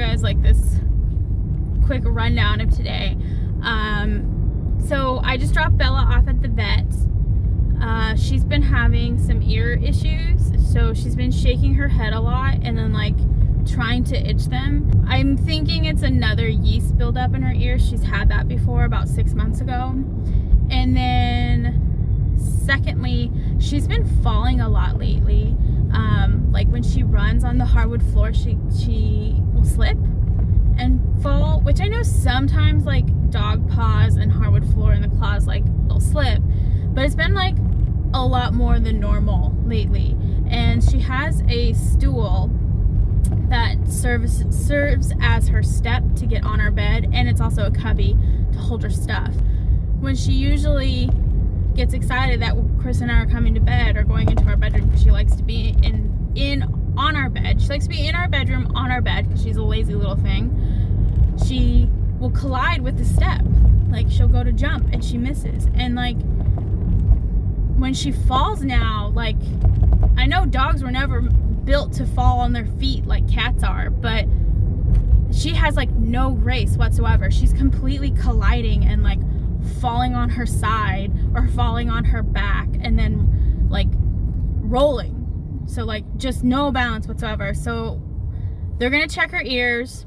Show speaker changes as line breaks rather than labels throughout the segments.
guys like this quick rundown of today. So I just dropped Bella off at the vet. She's been having some ear issues, so she's been shaking her head a lot and then like trying to itch them. I'm thinking it's another yeast buildup in her ears. She's had that before about 6 months ago. And then secondly, she's been falling a lot lately. Like when she runs on the hardwood floor, she will slip and fall, which I know sometimes like dog paws and hardwood floor and the claws, like they'll slip, but it's been like a lot more than normal lately. And she has a stool that serves as her step to get on our bed, and it's also a cubby to hold her stuff. When she usually gets excited that Chris and I are coming to bed or going into our bedroom, she likes to be on our bed. She likes to be in our bedroom on our bed because she's a lazy little thing. She will collide with the step. Like she'll go to jump and she misses. And like when she falls now, like I know dogs were never built to fall on their feet like cats are, but she has like no grace whatsoever. She's completely colliding and like falling on her side or falling on her back and then like rolling. So like just no balance whatsoever. So they're gonna check her ears.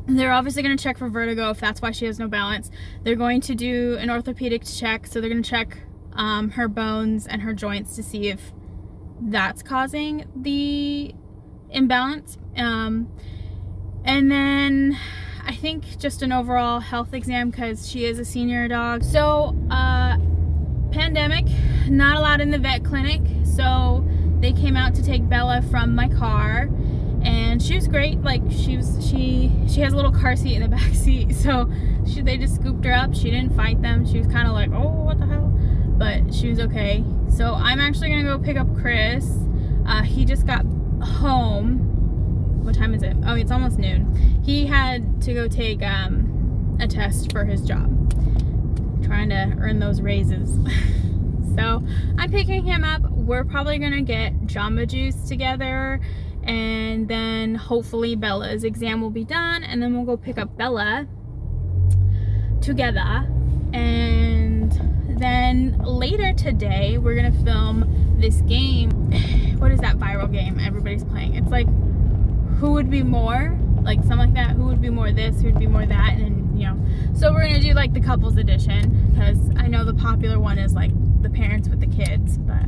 They're obviously gonna check for vertigo if that's why she has no balance. They're going to do an orthopedic check. So they're gonna check her bones and her joints to see if that's causing the imbalance. And then I think just an overall health exam because she is a senior dog. So pandemic, not allowed in the vet clinic, so they came out to take Bella from my car, and she was great. Like she has a little car seat in the back seat, so they just scooped her up. She didn't fight them. She was kind of like, oh, what the hell, but she was okay. So I'm actually gonna go pick up Chris. He just got home. What time is it? Oh, it's almost noon. He had to go take a test for his job, trying to earn those raises. So I'm picking him up. We're probably gonna get Jamba Juice together, and then hopefully Bella's exam will be done, and then we'll go pick up Bella together. And then later today we're gonna film this game. What is that viral game everybody's playing? It's like who would be more, like something like that. Who would be more this, who would be more that, and you know. So we're gonna do like the couples edition because I know the popular one is like the parents with the kids, but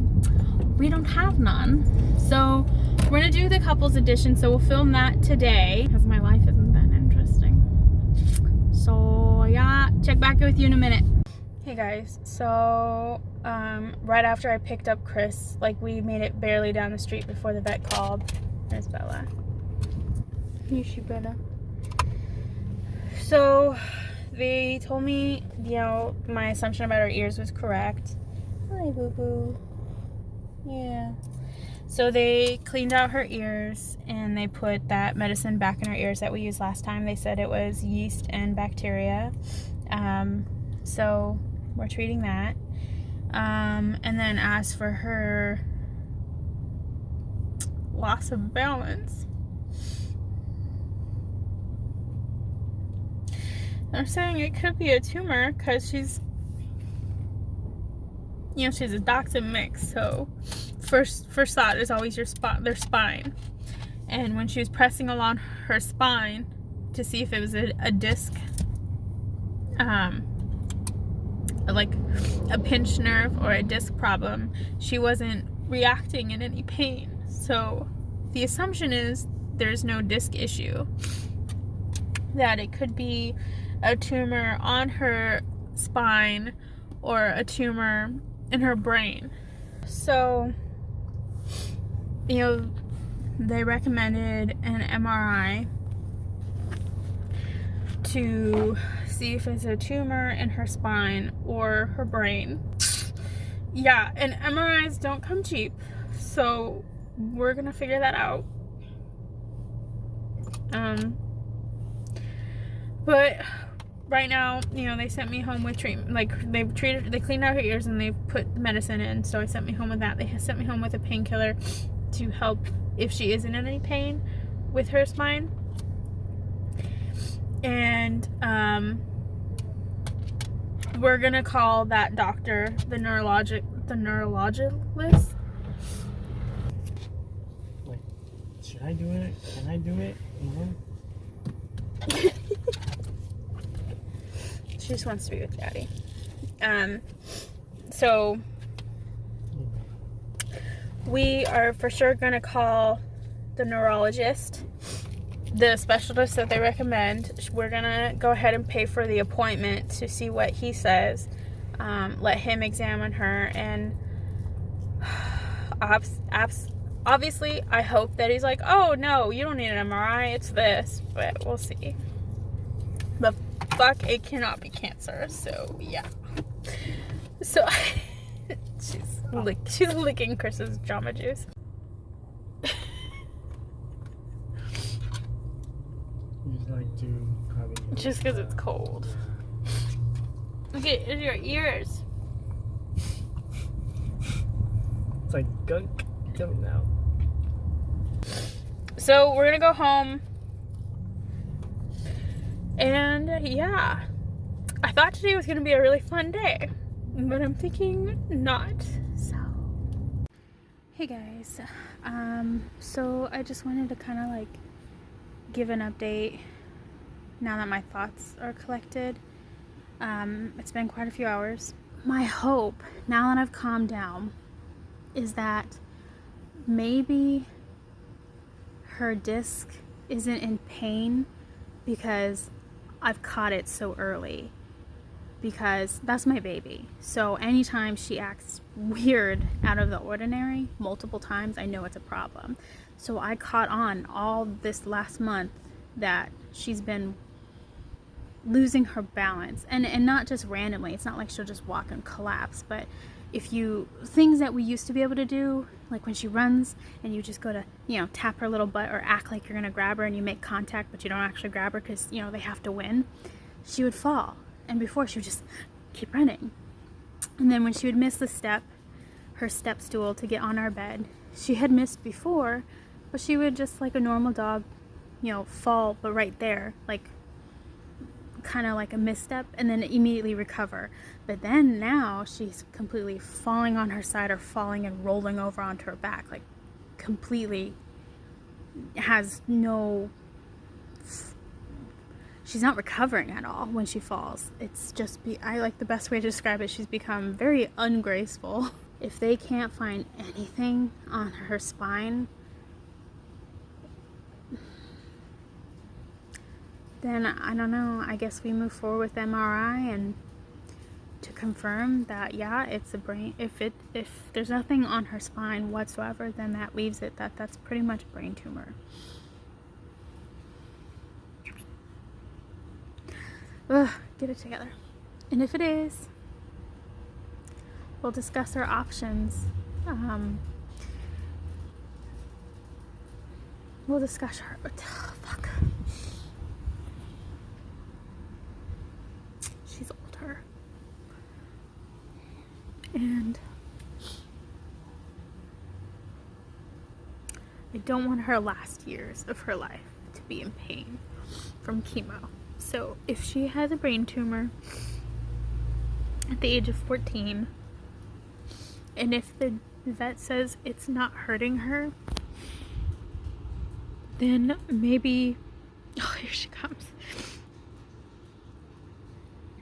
we don't have none. So we're gonna do the couples edition. So we'll film that today because my life isn't that interesting. So yeah, check back with you in a minute. Hey guys, so right after I picked up Chris, like we made it barely down the street before the vet called. There's Bella. You she better. So they told me, you know, my assumption about her ears was correct. Hi, boo boo. Yeah. So they cleaned out her ears and they put that medicine back in her ears that we used last time. They said it was yeast and bacteria. So we're treating that. And then as for her loss of balance, they're saying it could be a tumor because she's, you know, she's a dachshund mix. So first thought is always their spine. And when she was pressing along her spine to see if it was a disc, like a pinched nerve or a disc problem, she wasn't reacting in any pain. So the assumption is there's no disc issue, that it could be a tumor on her spine or a tumor in her brain. So, you know, they recommended an MRI to see if it's a tumor in her spine or her brain. Yeah, and MRIs don't come cheap, so we're gonna figure that out. But right now, you know, they sent me home with treatment. Like they cleaned out her ears and they put medicine in, so I sent me home with that. They sent me home with a painkiller to help if she isn't in any pain with her spine. And we're gonna call that doctor the neurologist.
Like, should I do it? Can I do it? You know?
She just wants to be with Daddy. So we are for sure gonna call the neurologist, the specialist that they recommend. We're gonna go ahead and pay for the appointment to see what he says. Let him examine her, and obviously I hope that he's like, oh no, you don't need an MRI, it's this, but we'll see. But fuck, it cannot be cancer, so yeah. So she's licking Chris's Jamba Juice.
You'd like to probably
Just because it's cold. Look at your ears.
It's like gunk coming out.
So we're gonna go home. And yeah, I thought today was gonna be a really fun day, but I'm thinking not. So hey guys, so I just wanted to kind of like give an update now that my thoughts are collected. It's been quite a few hours. My hope, now that I've calmed down, is that maybe her disc isn't in pain because I've caught it so early, because that's my baby. So anytime she acts weird out of the ordinary multiple times, I know it's a problem. So I caught on all this last month that she's been losing her balance, and not just randomly. It's not like she'll just walk and collapse, but things that we used to be able to do, like when she runs and you just go to, tap her little butt or act like you're gonna grab her and you make contact but you don't actually grab her because they have to win, she would fall. And before, she would just keep running. And then when she would miss the step, her step stool to get on our bed, she had missed before, but she would just, like a normal dog, fall, but right there, like kind of like a misstep, and then immediately recover. But then now she's completely falling on her side or falling and rolling over onto her back, like completely has no, she's not recovering at all when she falls. It's just, I like the best way to describe it, she's become very ungraceful. If they can't find anything on her spine, then I don't know, I guess we move forward with MRI and to confirm that, yeah, it's a brain. If there's nothing on her spine whatsoever, then that leaves it that's pretty much a brain tumor. Ugh, get it together. And if it is, we'll discuss our options. We'll discuss her. Oh, fuck. She's older. And I don't want her last years of her life to be in pain from chemo. So if she has a brain tumor at the age of 14, and if the vet says it's not hurting her, then maybe, oh, here she comes.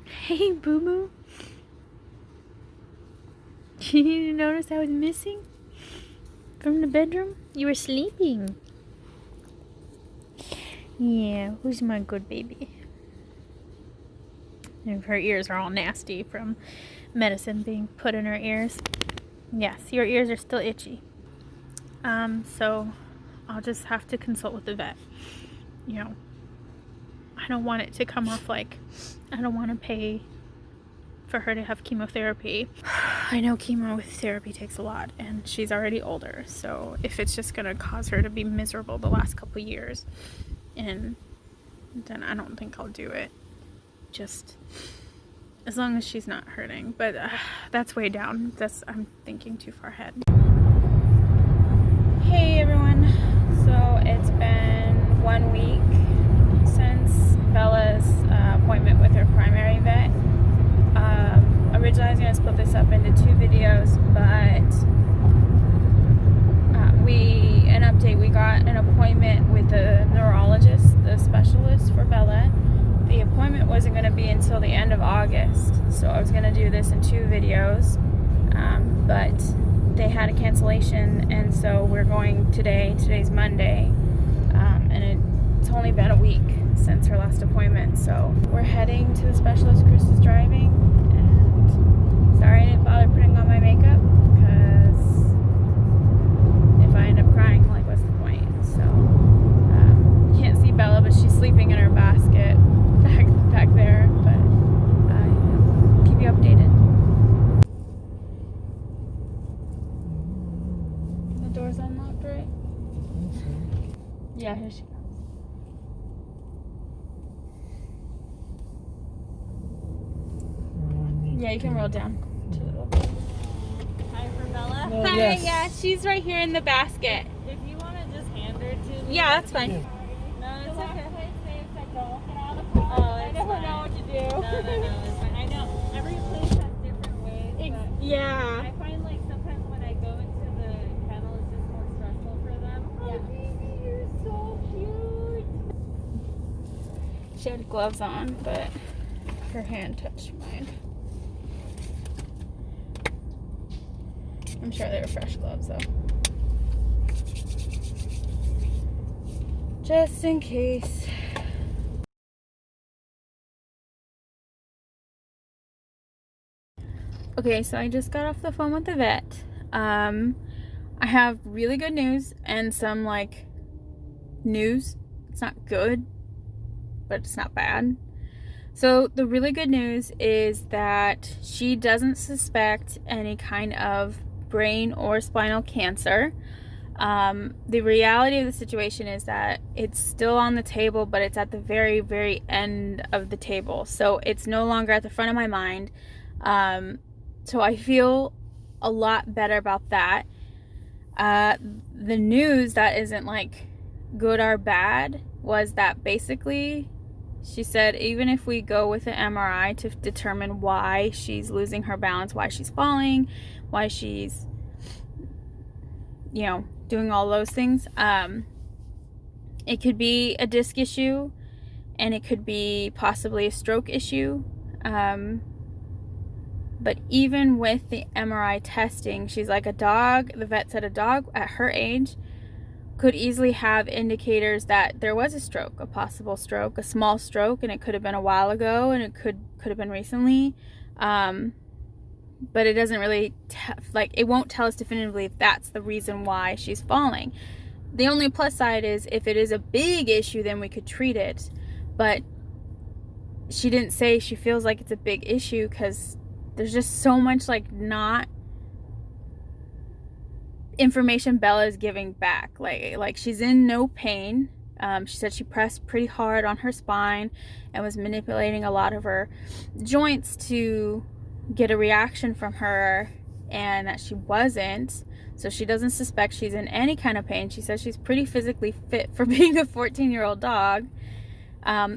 Hey, Boo Boo. You didn't notice I was missing from the bedroom? You were sleeping. Yeah, who's my good baby? And her ears are all nasty from medicine being put in her ears. Yes, your ears are still itchy. So I'll just have to consult with the vet. I don't want it to come off like I don't want to pay for her to have chemotherapy. I know chemotherapy takes a lot, and she's already older, so if it's just gonna cause her to be miserable the last couple years, and then I don't think I'll do it. Just as long as she's not hurting. But that's way down. I'm thinking too far ahead. Hey everyone. So it's been 1 week since Bella's wasn't going to be until the end of August. So I was going to do this in 2 videos, but they had a cancellation, and so we're going today. Today's Monday, and it's only been a week since her last appointment. So we're heading to the specialist. Chris is driving, and sorry I didn't bother putting on my makeup, because if I end up crying, like, what's the point? So you can't see Bella, but she's sleeping in her basket back there. But keep you updated. The door's unlocked, right? Yeah, here she comes. Yeah, you can roll down.
Hi for Bella.
Oh,
Hi,
yes.
yeah, she's right here in the basket.
If you want to just hand her to me.
Yeah, that's fine.
Yeah.
No, it's okay.
Oh,
I
never
fine.
know what to do.
No, it's fine. I know every place has different ways, but
Yeah.
I find like sometimes when I go into the kennel, it's just more stressful for them.
Yeah.
Baby, you're so cute.
She had gloves on, but her hand touched mine. I'm sure they were fresh gloves, though. Just in case. Okay, so I just got off the phone with the vet. I have really good news and some, like, news. It's not good, but it's not bad. So the really good news is that she doesn't suspect any kind of brain or spinal cancer. The reality of the situation is that it's still on the table, but it's at the very, very end of the table. So it's no longer at the front of my mind. So I feel a lot better about that. The news that isn't like good or bad was that basically she said even if we go with an MRI to determine why she's losing her balance, why she's falling, why she's, you know, doing all those things, it could be a disc issue, and it could be possibly a stroke issue. But even with the MRI testing, she's like, a dog, the vet said a dog at her age could easily have indicators that there was a stroke, a possible stroke, a small stroke, and it could have been a while ago, and it could have been recently. But it doesn't really, it won't tell us definitively if that's the reason why she's falling. The only plus side is if it is a big issue, then we could treat it. But she didn't say she feels like it's a big issue, because there's just so much, like, not information Bella is giving back. Like she's in no pain. She said she pressed pretty hard on her spine and was manipulating a lot of her joints to get a reaction from her, and that she wasn't. So she doesn't suspect she's in any kind of pain. She says she's pretty physically fit for being a 14-year-old dog.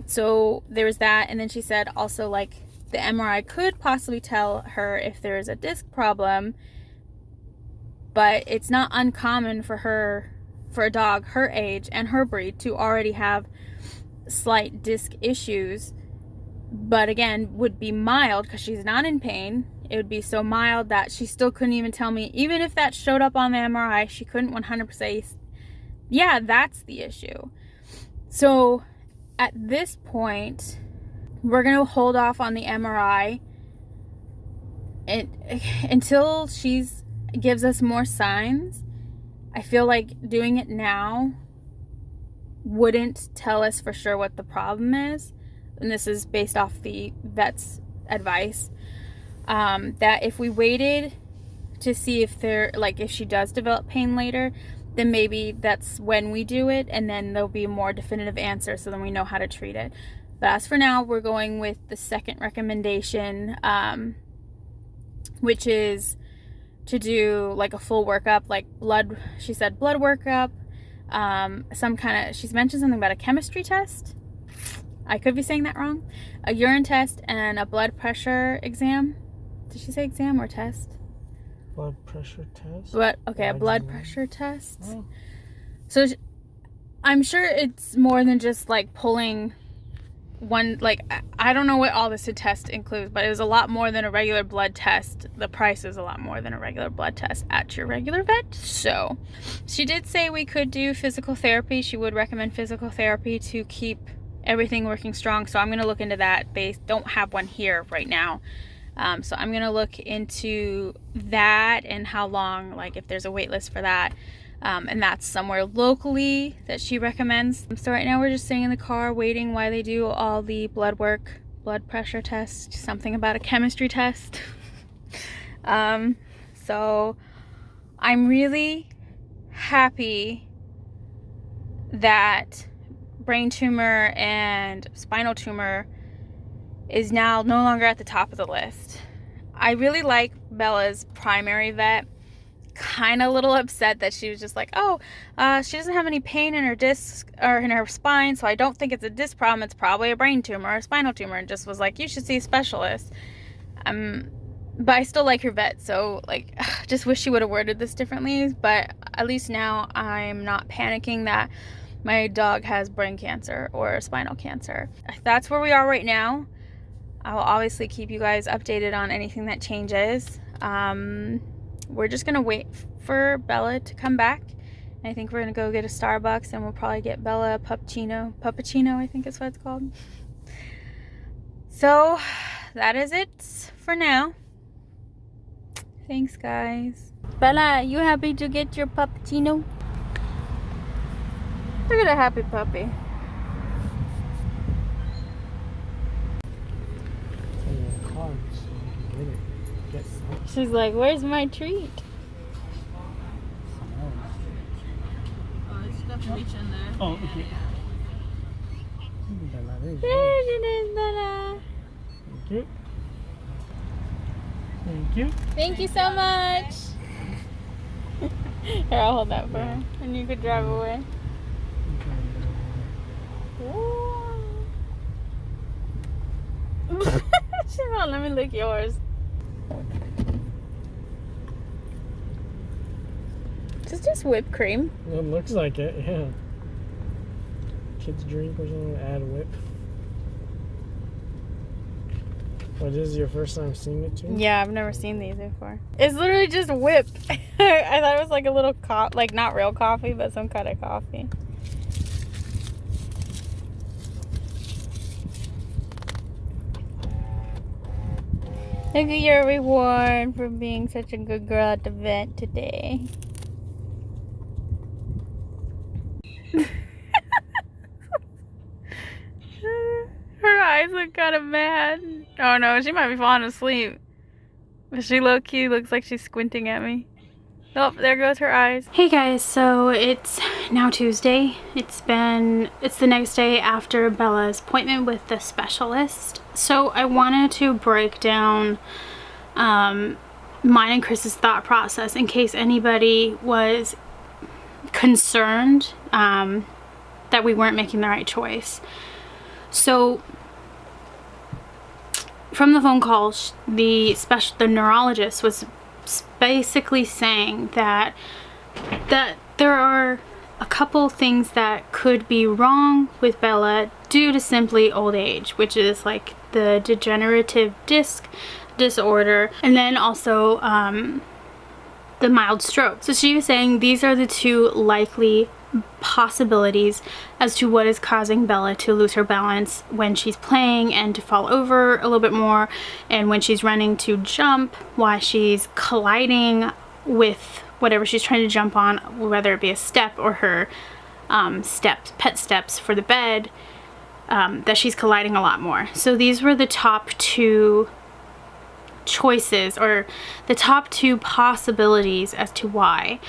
So there's that. And then she said also, like, the MRI could possibly tell her if there's a disc problem, but it's not uncommon for a dog her age and her breed to already have slight disc issues, but again, would be mild because she's not in pain. It would be so mild that she still couldn't even tell me, even if that showed up on the MRI, she couldn't 100% say, yeah, that's the issue. So at this point, we're going to hold off on the MRI until she's gives us more signs. I feel like doing it now wouldn't tell us for sure what the problem is. And this is based off the vet's advice. That if we waited to see if if she does develop pain later, then maybe that's when we do it, and then there'll be a more definitive answer, so then we know how to treat it. But as for now, we're going with the second recommendation, which is to do like a full workup, like blood. She said blood workup, some kind of, she's mentioned something about a chemistry test. I could be saying that wrong. A urine test and a blood pressure exam. Did she say exam or test?
Blood pressure test?
A blood pressure test.
Oh.
So I'm sure it's more than just like pulling one, like, I don't know what all this test includes, but it was a lot more than a regular blood test. The price is a lot more than a regular blood test at your regular vet. So she did say we could do physical therapy. She would recommend physical therapy to keep everything working strong. So I'm going to look into that. They don't have one here right now. So I'm going to look into that and how long, like if there's a wait list for that. And that's somewhere locally that she recommends. So right now we're just sitting in the car waiting while they do all the blood work, blood pressure test, something about a chemistry test. So I'm really happy that brain tumor and spinal tumor is now no longer at the top of the list. I really like Bella's primary vet. Kind of a little upset that she was just like, oh, she doesn't have any pain in her disc or in her spine, so I don't think it's a disc problem. It's probably a brain tumor or a spinal tumor, and just was like, you should see a specialist. But I still like her vet, so like, just wish she would have worded this differently. But at least now I'm not panicking that my dog has brain cancer or spinal cancer. That's where we are right now. I will obviously keep you guys updated on anything that changes. We're just gonna wait for Bella to come back. I think we're gonna go get a Starbucks, and we'll probably get Bella a puppuccino, I think is what it's called. So that is it for now. Thanks, guys. Bella, you happy to get your puppuccino? Look at a happy puppy. She's like, where's my treat? Oh, it's stuff to reach in there.
Oh, okay.
There it is, Bella.
Thank you. Thank you.
Thank you so much. Here, I'll hold that for her, and you could drive away. She won't let me lick yours. Is this just whipped cream?
It looks like it, yeah. Kids drink or something, add whip. What, this is your first time seeing it too?
Yeah, I've never seen these before. It's literally just whip. I thought it was like a little like not real coffee, but some kind of coffee. Look at your reward for being such a good girl at the vet today. Her eyes look kind of mad. Oh no, she might be falling asleep. But she low-key looks like she's squinting at me. Oh, there goes her eyes. Hey guys, so it's now Tuesday. It's the next day after Bella's appointment with the specialist. So I wanted to break down mine and Chris's thought process in case anybody was concerned that we weren't making the right choice. So from the phone call, the neurologist was basically saying that there are a couple things that could be wrong with Bella due to simply old age, which is like the degenerative disc disorder, and then also the mild stroke. So she was saying these are the two likely possibilities as to what is causing Bella to lose her balance when she's playing and to fall over a little bit more, and when she's running to jump, why she's colliding with whatever she's trying to jump on, whether it be a step or her pet steps for the bed, that she's colliding a lot more. So these were the top two choices, or the top two possibilities as to why.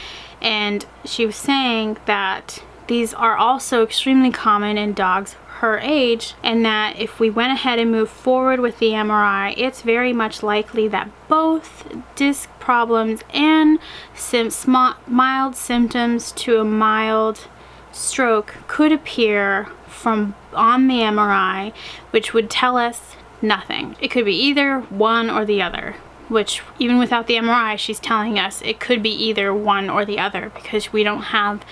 And she was saying that these are also extremely common in dogs her age, and that if we went ahead and moved forward with the MRI, it's very much likely that both disc problems and mild symptoms to a mild stroke could appear from on the MRI, which would tell us nothing. It could be either one or the other, which even without the MRI, she's telling us it could be either one or the other because we don't have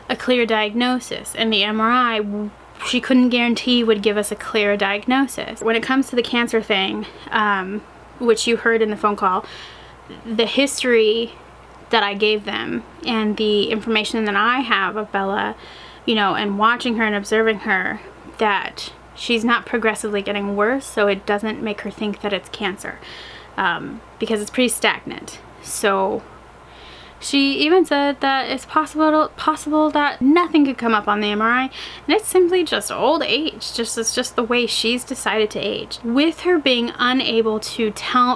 a clear diagnosis, and the MRI she couldn't guarantee would give us a clear diagnosis. When it comes to the cancer thing, which you heard in the phone call, the history that I gave them and the information that I have of Bella, you know, and watching her and observing her, that she's not progressively getting worse, so it doesn't make her think that it's cancer, because it's pretty stagnant. So she even said that it's possible that nothing could come up on the MRI, and it's simply just old age. It's just the way she's decided to age. With her being unable to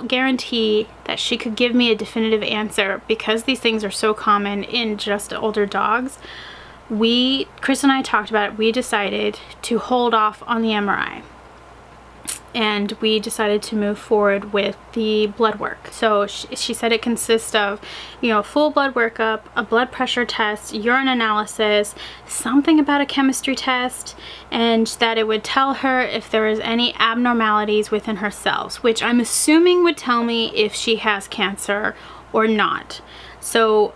guarantee that she could give me a definitive answer, because these things are so common in just older dogs, Chris and I talked about it. We decided to hold off on the MRI. And we decided to move forward with the blood work. So she said it consists of, you know, full blood workup, a blood pressure test, urine analysis, something about a chemistry test, and that it would tell her if there was any abnormalities within her cells, which I'm assuming would tell me if she has cancer or not. So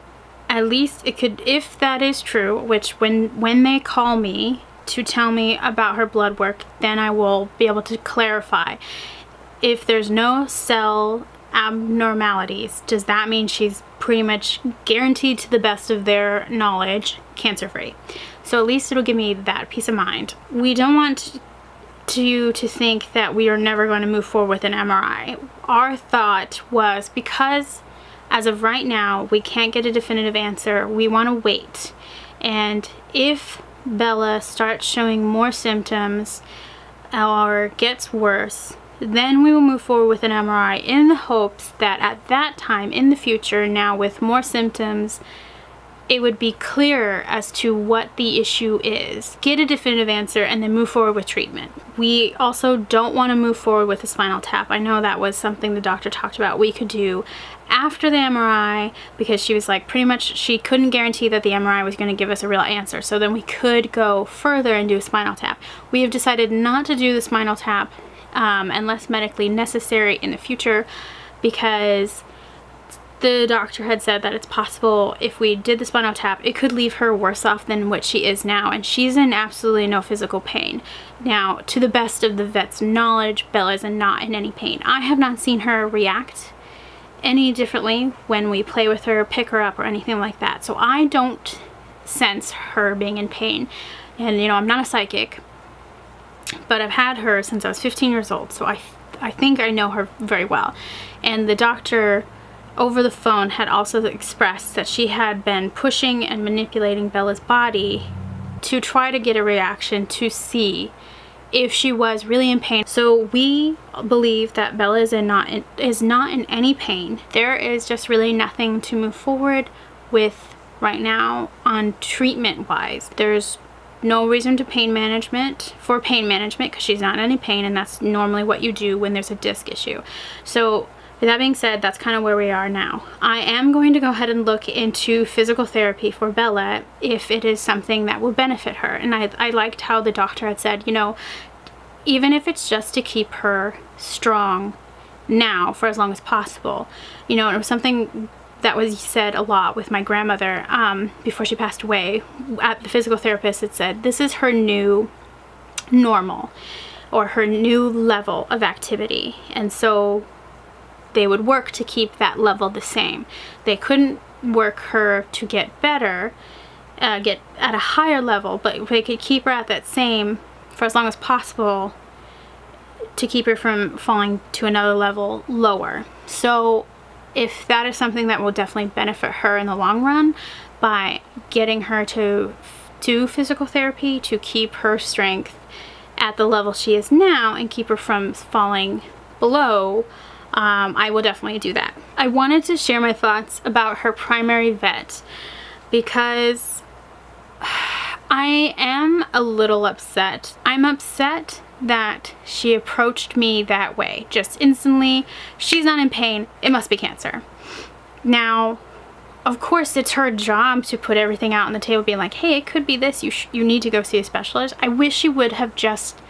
at least it could, if that is true, which when they call me to tell me about her blood work, then I will be able to clarify. If there's no cell abnormalities, does that mean she's pretty much guaranteed, to the best of their knowledge, cancer-free? So at least it'll give me that peace of mind. We don't want you to think that we are never going to move forward with an MRI. Our thought was, because as of right now we can't get a definitive answer, we want to wait. And if Bella starts showing more symptoms or gets worse, then we will move forward with an MRI, in the hopes that at that time in the future, now with more symptoms, it would be clearer as to what the issue is, get a definitive answer, and then move forward with treatment. We also don't want to move forward with a spinal tap. I know that was something the doctor talked about we could do after the MRI, because she was like, pretty much she couldn't guarantee that the MRI was going to give us a real answer, so then we could go further and do a spinal tap. We have decided not to do the spinal tap unless medically necessary in the future, because the doctor had said that it's possible if we did the spinal tap, it could leave her worse off than what she is now, and she's in absolutely no physical pain. Now, to the best of the vet's knowledge, Bella is not in any pain. I have not seen her react any differently when we play with her, pick her up, or anything like that. So I don't sense her being in pain. And you know, I'm not a psychic, but I've had her since I was 15 years old, so I think I know her very well. And the doctor over the phone had also expressed that she had been pushing and manipulating Bella's body to try to get a reaction to see if she was really in pain. So we believe that Bella is not in any pain. There is just really nothing to move forward with right now on treatment wise. There's no reason to pain management because she's not in any pain, and that's normally what you do when there's a disc issue. So with that being said, that's kind of where we are now. I am going to go ahead and look into physical therapy for Bella if it is something that will benefit her. And I liked how the doctor had said, you know, even if it's just to keep her strong now for as long as possible. You know, it was something that was said a lot with my grandmother before she passed away. At the physical therapist, it said this is her new normal, or her new level of activity. And so they would work to keep that level the same. They couldn't work her to get better, get at a higher level, but they could keep her at that same for as long as possible to keep her from falling to another level lower. So if that is something that will definitely benefit her in the long run, by getting her to do physical therapy to keep her strength at the level she is now and keep her from falling below, I will definitely do that. I wanted to share my thoughts about her primary vet because I am a little upset. I'm upset that she approached me that way, just instantly. She's not in pain, it must be cancer. Now, of course, it's her job to put everything out on the table, being like, hey, it could be this, you need to go see a specialist. I wish she would have just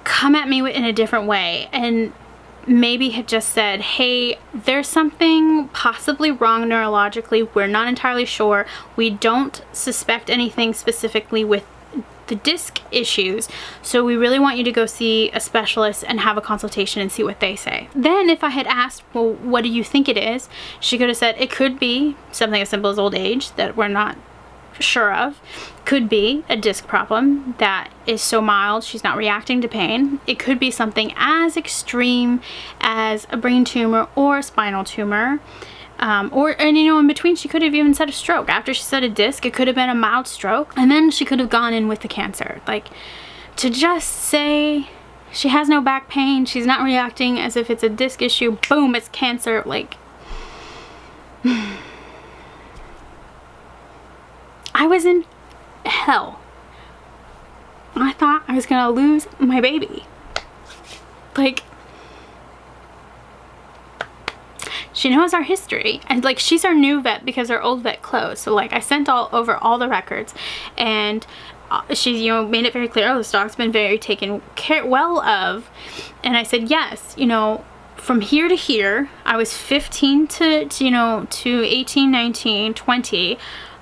come at me in a different way and maybe had just said, hey, there's something possibly wrong neurologically, we're not entirely sure, we don't suspect anything specifically with the disc issues. So we really want you to go see a specialist and have a consultation and see what they say. Then if I had asked, well, what do you think it is? She could have said it could be something as simple as old age that we're not sure of. Could be a disc problem that is so mild she's not reacting to pain. It could be something as extreme as a brain tumor or a spinal tumor. And you know, in between she could have even said a stroke. After she said a disc, it could have been a mild stroke, and then she could have gone in with the cancer. Like, to just say she has no back pain, she's not reacting as if it's a disc issue, boom, it's cancer. Like, I was in hell. I thought I was gonna lose my baby. Like, she knows our history, and like, she's our new vet because our old vet closed. So like, I sent over all the records, and she, you know, made it very clear, oh, this dog's been very taken well of. And I said, yes, you know, from here to here, I was 15 to 18, 19, 20.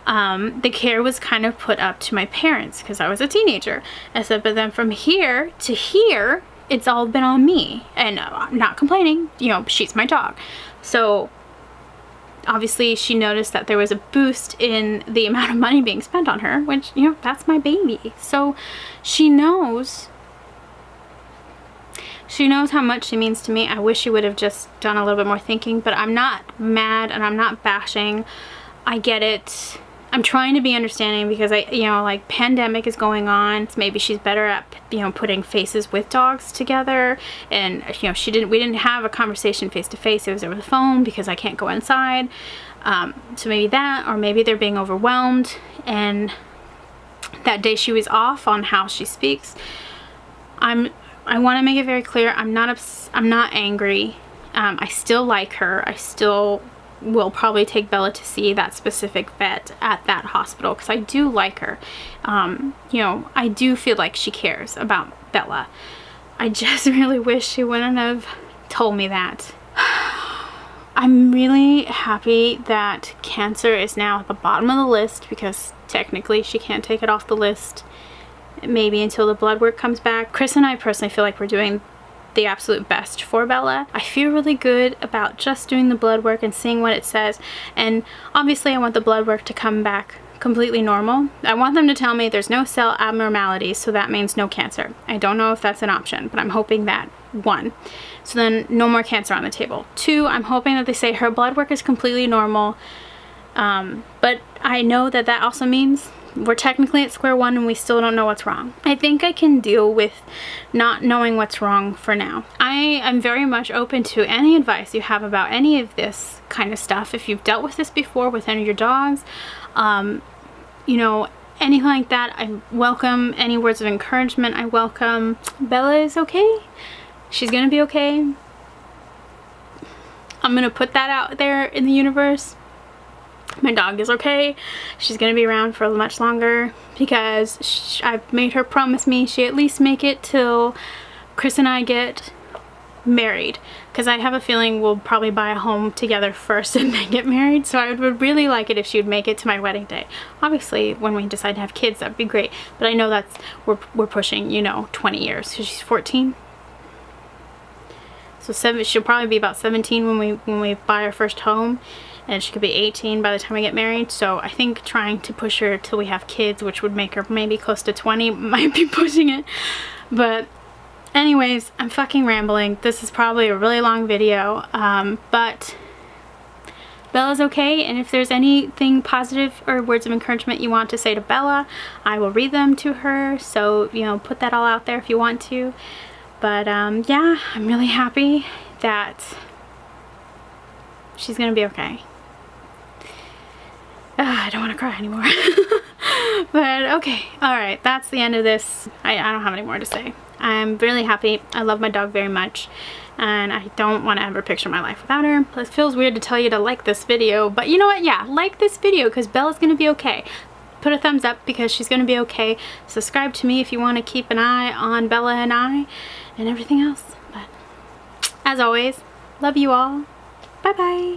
The care was kind of put up to my parents because I was a teenager. I said, but then from here to here, it's all been on me. And I'm not complaining, you know, she's my dog. So obviously she noticed that there was a boost in the amount of money being spent on her, which, you know, that's my baby. So she knows how much she means to me. I wish she would have just done a little bit more thinking, but I'm not mad and I'm not bashing. I get it. I'm trying to be understanding because like, pandemic is going on. Maybe she's better at, you know, putting faces with dogs together. And, you know, we didn't have a conversation face to face. It was over the phone because I can't go inside. So maybe that, or maybe they're being overwhelmed. And that day she was off on how she speaks. I want to make it very clear. I'm not angry. I still like her. I still will probably take Bella to see that specific vet at that hospital because I do like her. You know, I do feel like she cares about Bella. I just really wish she wouldn't have told me that. I'm really happy that cancer is now at the bottom of the list because technically she can't take it off the list maybe until the blood work comes back. Chris and I personally feel like we're doing the absolute best for Bella. I feel really good about just doing the blood work and seeing what it says, and obviously I want the blood work to come back completely normal. I want them to tell me there's no cell abnormalities, so that means no cancer. I don't know if that's an option, but I'm hoping that. 1, so then no more cancer on the table. 2, I'm hoping that they say her blood work is completely normal, but I know that that also means we're technically at square one and we still don't know what's wrong. I think I can deal with not knowing what's wrong for now. I am very much open to any advice you have about any of this kind of stuff. If you've dealt with this before with any of your dogs, you know, anything like that, I welcome any words of encouragement. I welcome. Bella is okay. She's gonna be okay. I'm gonna put that out there in the universe. My dog is okay. She's gonna be around for much longer because I've made her promise me she at least make it till Chris and I get married, because I have a feeling we'll probably buy a home together first and then get married. So I would really like it if she would make it to my wedding day. Obviously when we decide to have kids, that'd be great, but I know that's we're pushing, you know, 20 years because she's 14. So she'll probably be about 17 when we buy our first home, and she could be 18 by the time we get married. So I think trying to push her till we have kids, which would make her maybe close to 20, might be pushing it. But anyways, I'm fucking rambling. This is probably a really long video, but Bella's okay, and if there's anything positive or words of encouragement you want to say to Bella, I will read them to her. So, you know, put that all out there if you want to. But yeah, I'm really happy that she's gonna be okay. I don't want to cry anymore. But okay, alright, that's the end of this. I don't have any more to say. I'm really happy. I love my dog very much, and I don't want to ever picture my life without her. It feels weird to tell you to like this video, but you know what? Yeah, like this video because Bella's gonna be okay. Put a thumbs up because she's gonna be okay. Subscribe to me if you want to keep an eye on Bella and I and everything else. But as always, love you all. Bye bye.